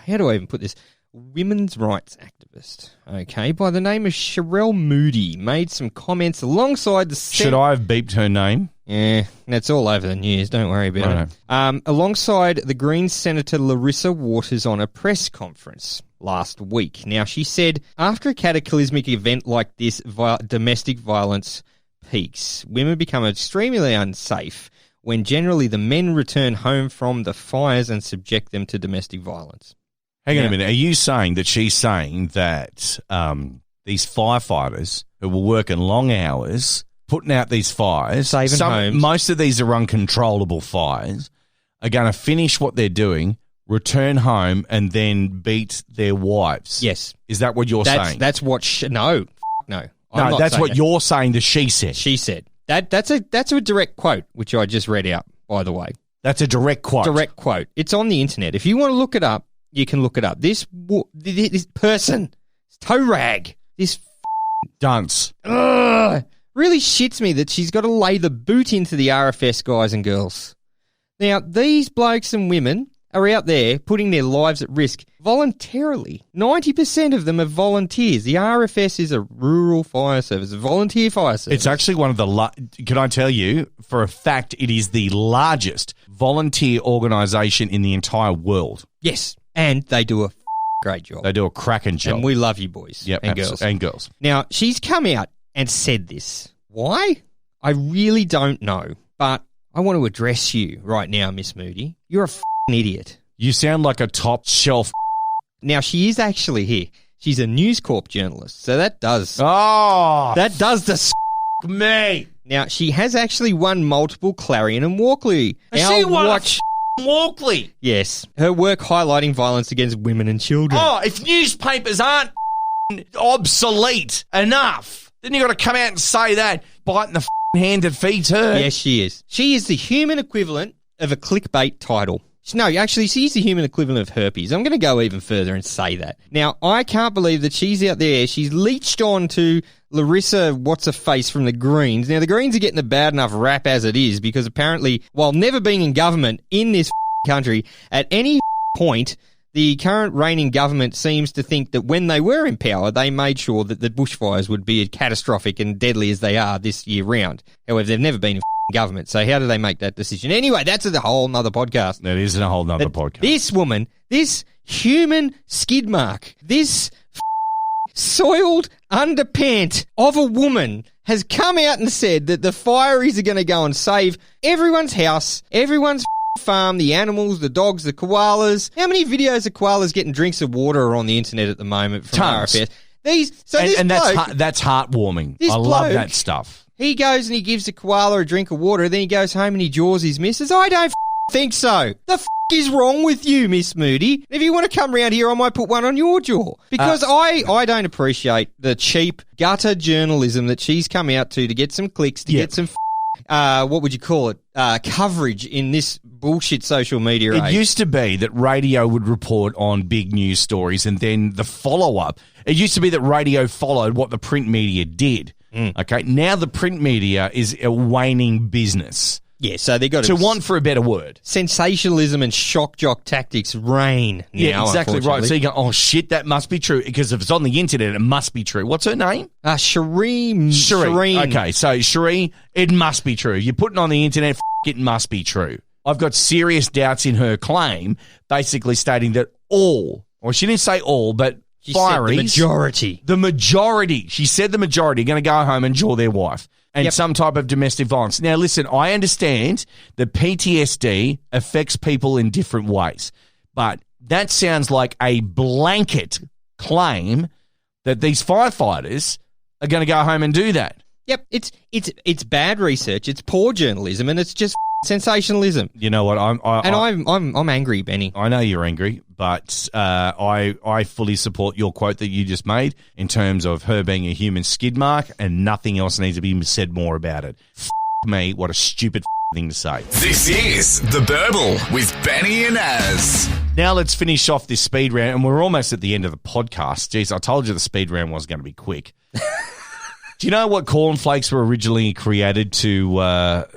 how do I even put this? Women's rights activist, okay, by the name of Cheryl Moody, made some comments alongside the... Should I have beeped her name? Yeah, that's all over the news. Don't worry about it. Alongside the Greens Senator Larissa Waters on a press conference last week. Now, she said, after a cataclysmic event like this, domestic violence peaks. Women become extremely unsafe when generally the men return home from the fires and subject them to domestic violence. Hang on a minute. Are you saying that she's saying that these firefighters who were working long hours, putting out these fires, saving homes, most of these are uncontrollable fires, are going to finish what they're doing, return home, and then beat their wives? Yes. Is that what you're saying? That's what... No. No, that's what you're saying that she said. She said. That's a direct quote, which I just read out, by the way. That's a direct quote? Direct quote. It's on the internet. If you want to look it up, you can look it up. This person, toe rag, this dunce, really shits me that she's got to lay the boot into the RFS guys and girls. Now, these blokes and women are out there putting their lives at risk voluntarily. 90% of them are volunteers. The RFS is a rural fire service, a volunteer fire service. It's actually one of the, can I tell you, for a fact, it is the largest volunteer organisation in the entire world. Yes, and they do a great job. They do a cracking job. And we love you boys and girls. And girls. Now, she's come out and said this. Why? I really don't know, but I want to address you right now, Miss Moody. You're a idiot. You sound like a top shelf. Now, she is actually here. She's a News Corp journalist, so that does... That does the me. Now, she has actually won multiple Clarion and Walkley. She won Walkley? Yes. Her work highlighting violence against women and children. Oh, if newspapers aren't obsolete enough, then you got to come out and say that, biting the hand that feeds her. Yes, she is. She is the human equivalent of a clickbait title. No, actually, she's the human equivalent of herpes. I'm going to go even further and say that. Now, I can't believe that she's out there. She's leached on to Larissa What's-Her-Face from the Greens. Now, the Greens are getting a bad enough rap as it is because apparently, while never being in government in this country, at any point, the current reigning government seems to think that when they were in power, they made sure that the bushfires would be as catastrophic and deadly as they are this year round. However, they've never been in government. So how do they make that decision? Anyway, that's a whole nother podcast. That isn't a whole nother podcast. This woman, this human skid mark, this soiled underpant of a woman has come out and said that the fireys are going to go and save everyone's house, everyone's farm, the animals, the dogs, the koalas. How many videos of koalas getting drinks of water are on the internet at the moment from RFS? That's heartwarming. I love that stuff. He goes and he gives the koala a drink of water, then he goes home and he jaws his missus. I don't think so. The is wrong with you, Miss Moody? If you want to come round here, I might put one on your jaw. Because I don't appreciate the cheap gutter journalism that she's come out to get some clicks, to get some what would you call it, coverage in this bullshit social media age. It used to be that radio would report on big news stories and then the follow-up. It used to be that radio followed what the print media did. Okay, now the print media is a waning business. Yeah, so they got to want for a better word. Sensationalism and shock jock tactics reign now. Yeah, exactly right. So you go, oh shit, that must be true because if it's on the internet, it must be true. What's her name? Shireen. Okay, so Shireen, it must be true. You're putting on the internet, it must be true. I've got serious doubts in her claim, basically stating that all, or she didn't say all, but she said the majority. The majority. She said the majority are going to go home and jaw their wife. And some type of domestic violence. Now, listen, I understand that PTSD affects people in different ways. But that sounds like a blanket claim that these firefighters are going to go home and do that. Yep, it's bad research, it's poor journalism, and it's just sensationalism. You know what? I'm angry, Benny. I know you're angry, but I fully support your quote that you just made in terms of her being a human skid mark, and nothing else needs to be said more about it. Me, what a stupid thing to say. This is The Burble with Benny and Az. Now let's finish off this speed round, and we're almost at the end of the podcast. Jeez, I told you the speed round was going to be quick. Do you know what Corn Flakes were originally created to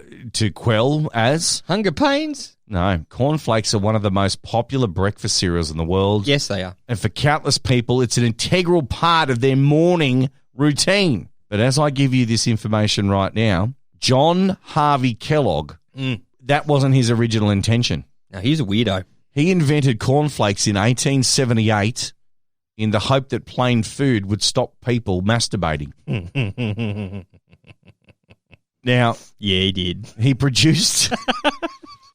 quell as? Hunger pains? No. Corn Flakes are one of the most popular breakfast cereals in the world. Yes, they are. And for countless people, it's an integral part of their morning routine. But as I give you this information right now, John Harvey Kellogg, that wasn't his original intention. No, he's a weirdo. He invented Corn Flakes in 1878 in the hope that plain food would stop people masturbating. Now, yeah, he did. He produced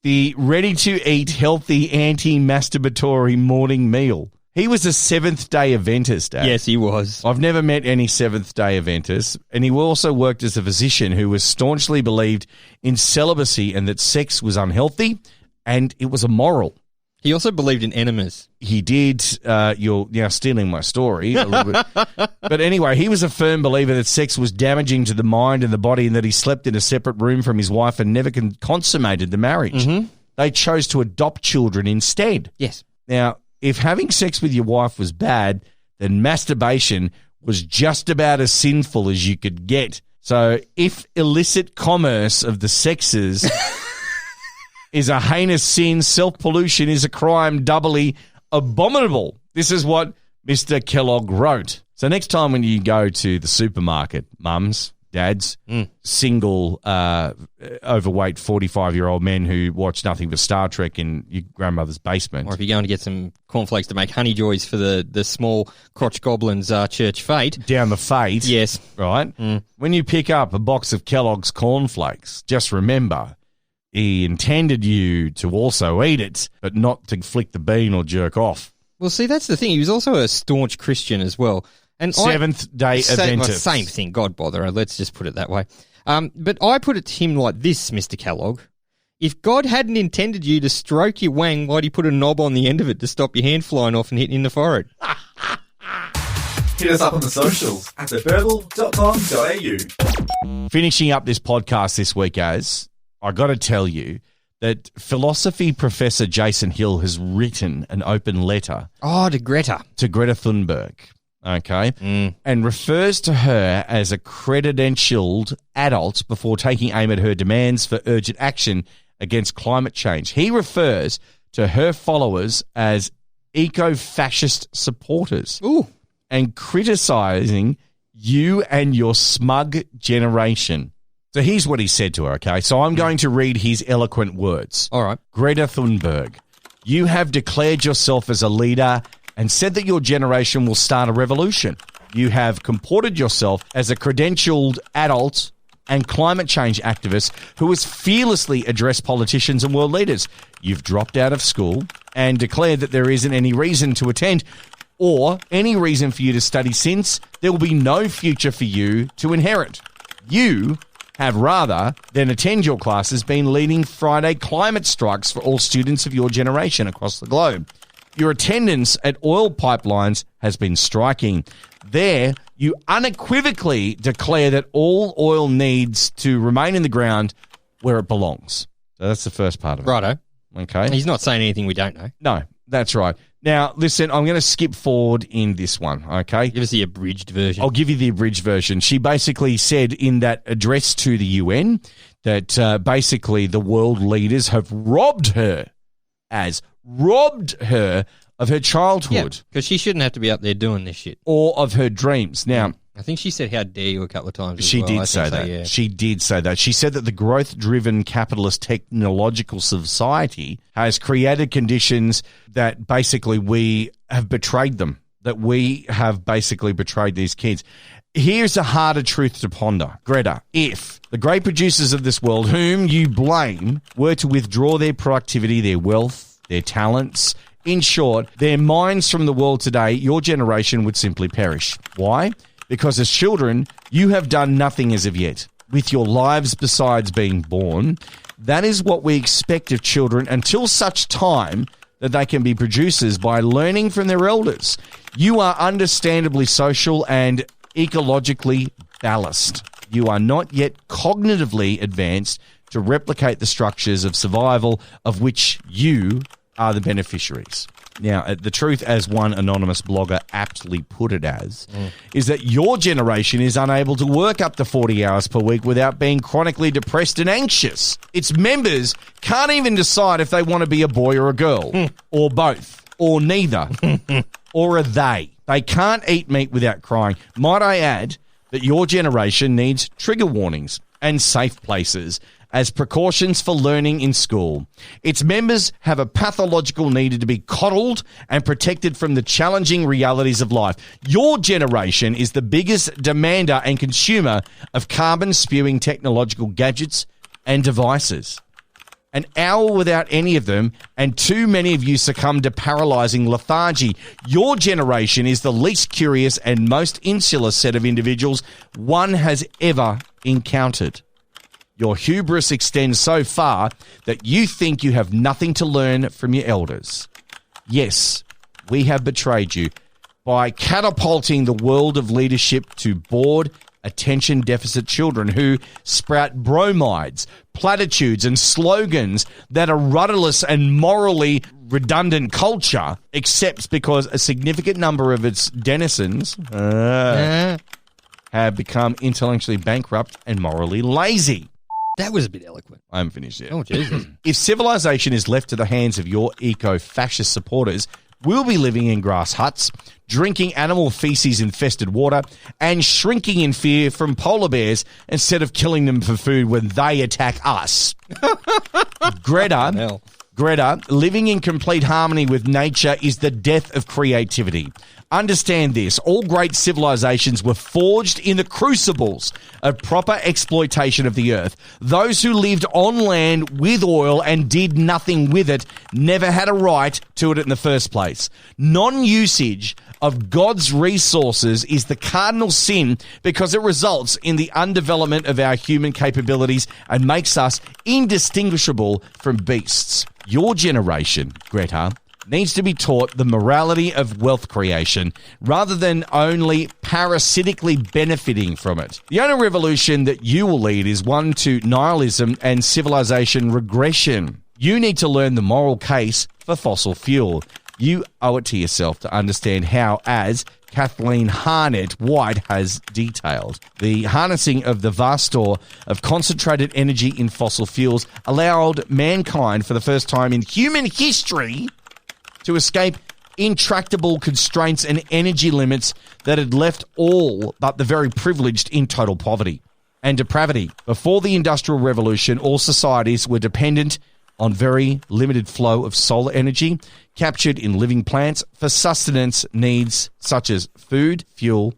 the ready-to-eat, healthy, anti-masturbatory morning meal. He was a Seventh-day Adventist, Dad. Yes, he was. I've never met any Seventh-day Adventists, and he also worked as a physician who was staunchly believed in celibacy and that sex was unhealthy and it was immoral. He also believed in enemas. He did. You're now stealing my story a little bit. But anyway, he was a firm believer that sex was damaging to the mind and the body and that he slept in a separate room from his wife and never consummated the marriage. Mm-hmm. They chose to adopt children instead. Yes. Now, if having sex with your wife was bad, then masturbation was just about as sinful as you could get. So if illicit commerce of the sexes is a heinous sin, self-pollution is a crime doubly abominable. This is what Mr. Kellogg wrote. So next time when you go to the supermarket, mums, dads, single, overweight 45-year-old men who watch nothing but Star Trek in your grandmother's basement. Or if you're going to get some cornflakes to make honey joys for the small crotch goblins church fete. Down the fete. Yes. Right? When you pick up a box of Kellogg's cornflakes, just remember he intended you to also eat it, but not to flick the bean or jerk off. Well, see, that's the thing. He was also a staunch Christian as well. And Seventh-day Adventist. Same thing, God bother. Let's just put it that way. But I put it to him like this, Mr. Kellogg. If God hadn't intended you to stroke your wang, why'd he put a knob on the end of it to stop your hand flying off and hitting in the forehead? Hit us up on the socials at theverbal.com.au. Finishing up this podcast this week, I got to tell you that philosophy professor Jason Hill has written an open letter. To Greta. To Greta Thunberg, okay? And refers to her as a credentialed adult before taking aim at her demands for urgent action against climate change. He refers to her followers as eco-fascist supporters. Ooh. And criticising you and your smug generation. So here's what he said to her, okay? So I'm going to read his eloquent words. All right. Greta Thunberg, you have declared yourself as a leader and said that your generation will start a revolution. You have comported yourself as a credentialed adult and climate change activist who has fearlessly addressed politicians and world leaders. You've dropped out of school and declared that there isn't any reason to attend or any reason for you to study since there will be no future for you to inherit. You have, rather than attend your classes, been leading Friday climate strikes for all students of your generation across the globe. Your attendance at oil pipelines has been striking. There, you unequivocally declare that all oil needs to remain in the ground where it belongs. So that's the first part of it. Righto. Okay. He's not saying anything we don't know. No, that's right. Now, listen, I'm going to skip forward in this one, okay? Give us the abridged version. I'll give you the abridged version. She basically said in that address to the UN that basically the world leaders have robbed her of her childhood. Because she shouldn't have to be up there doing this shit. Or of her dreams. Now, I think she said, how dare you, a couple of times. She did say that. Yeah. She did say that. She said that the growth-driven capitalist technological society has created conditions that basically we have betrayed them, that we have basically betrayed these kids. Here's a harder truth to ponder. Greta, if the great producers of this world, whom you blame, were to withdraw their productivity, their wealth, their talents, in short, their minds from the world today, your generation would simply perish. Why? Because as children, you have done nothing as of yet. With your lives besides being born, that is what we expect of children until such time that they can be producers by learning from their elders. You are understandably social and ecologically ballast. You are not yet cognitively advanced to replicate the structures of survival of which you are the beneficiaries. Now, the truth, as one anonymous blogger aptly put it as, is that your generation is unable to work up to 40 hours per week without being chronically depressed and anxious. Its members can't even decide if they want to be a boy or a girl, or both, or neither, or a they. They can't eat meat without crying. Might I add that your generation needs trigger warnings and safe places as precautions for learning in school. Its members have a pathological need to be coddled and protected from the challenging realities of life. Your generation is the biggest demander and consumer of carbon-spewing technological gadgets and devices. An hour without any of them, and too many of you succumb to paralyzing lethargy. Your generation is the least curious and most insular set of individuals one has ever encountered. Your hubris extends so far that you think you have nothing to learn from your elders. Yes, we have betrayed you by catapulting the world of leadership to bored, attention deficit children who sprout bromides, platitudes, and slogans that a rudderless and morally redundant culture accepts because a significant number of its denizens have become intellectually bankrupt and morally lazy. That was a bit eloquent. I haven't finished yet. Oh, Jesus. If civilization is left to the hands of your eco-fascist supporters, we'll be living in grass huts, drinking animal feces-infested water, and shrinking in fear from polar bears instead of killing them for food when they attack us. Greta, living in complete harmony with nature is the death of creativity. Understand this. All great civilizations were forged in the crucibles of proper exploitation of the earth. Those who lived on land with oil and did nothing with it never had a right to it in the first place. Non-usage of God's resources is the cardinal sin because it results in the undevelopment of our human capabilities and makes us indistinguishable from beasts. Your generation, Greta, needs to be taught the morality of wealth creation rather than only parasitically benefiting from it. The only revolution that you will lead is one to nihilism and civilization regression. You need to learn the moral case for fossil fuel. You owe it to yourself to understand how, as Kathleen Harnett White has detailed, the harnessing of the vast store of concentrated energy in fossil fuels allowed mankind for the first time in human history to escape intractable constraints and energy limits that had left all but the very privileged in total poverty and depravity. Before the Industrial Revolution, all societies were dependent on very limited flow of solar energy captured in living plants for sustenance needs such as food, fuel,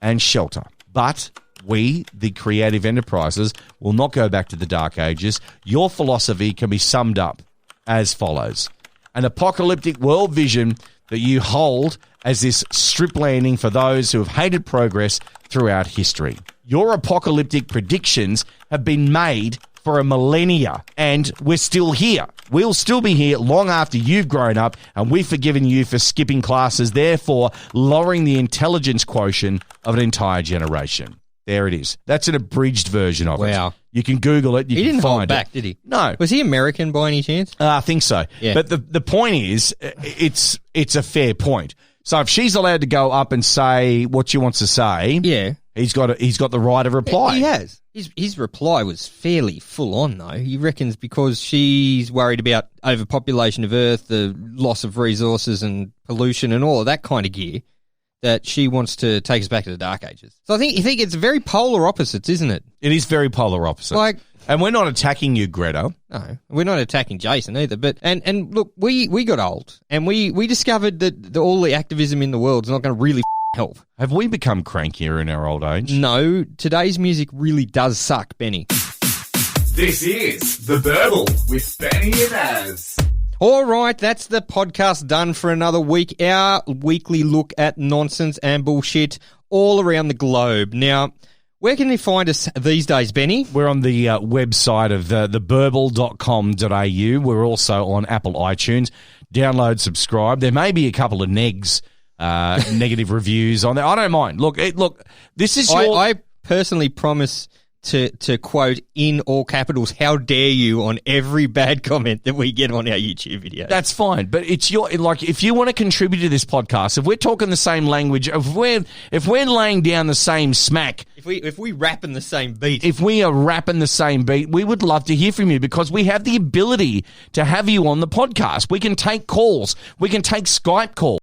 and shelter. But we, the creative enterprises, will not go back to the Dark Ages. Your philosophy can be summed up as follows. An apocalyptic world vision that you hold as this strip landing for those who have hated progress throughout history. Your apocalyptic predictions have been made for a millennia, and we're still here. We'll still be here long after you've grown up, and we've forgiven you for skipping classes, therefore lowering the intelligence quotient of an entire generation. There it is. That's an abridged version of it. Wow. You can Google it. You he can didn't find hold back, it. did he? No. Was he American by any chance? I think so. Yeah. But the point is, it's a fair point. So if she's allowed to go up and say what she wants to say, yeah, he's got the right of reply. He has. His reply was fairly full on, though. He reckons because she's worried about overpopulation of Earth, the loss of resources and pollution and all of that kind of gear, that she wants to take us back to the Dark Ages. So I think it's very polar opposites, isn't it? It is very polar opposite. And we're not attacking you, Greta. No, we're not attacking Jason either. But and look, we got old and we discovered that all the activism in the world is not going to really help. Have we become crankier in our old age? No, today's music really does suck, Benny. This is The Burble with Benny and Az. All right, that's the podcast done for another week. Our weekly look at nonsense and bullshit all around the globe. Now, where can you find us these days, Benny? We're on the website of theburble.com.au. We're also on Apple iTunes. Download, subscribe. There may be a couple of negative reviews on there. I don't mind. Look, this is your... I personally promise to quote in all capitals, "How dare you" on every bad comment that we get on our YouTube video. That's fine, but it's if you want to contribute to this podcast, if we're talking the same language, if we're laying down the same smack, if we rapping the same beat, if we are rapping the same beat, we would love to hear from you because we have the ability to have you on the podcast. We can take calls, we can take Skype calls.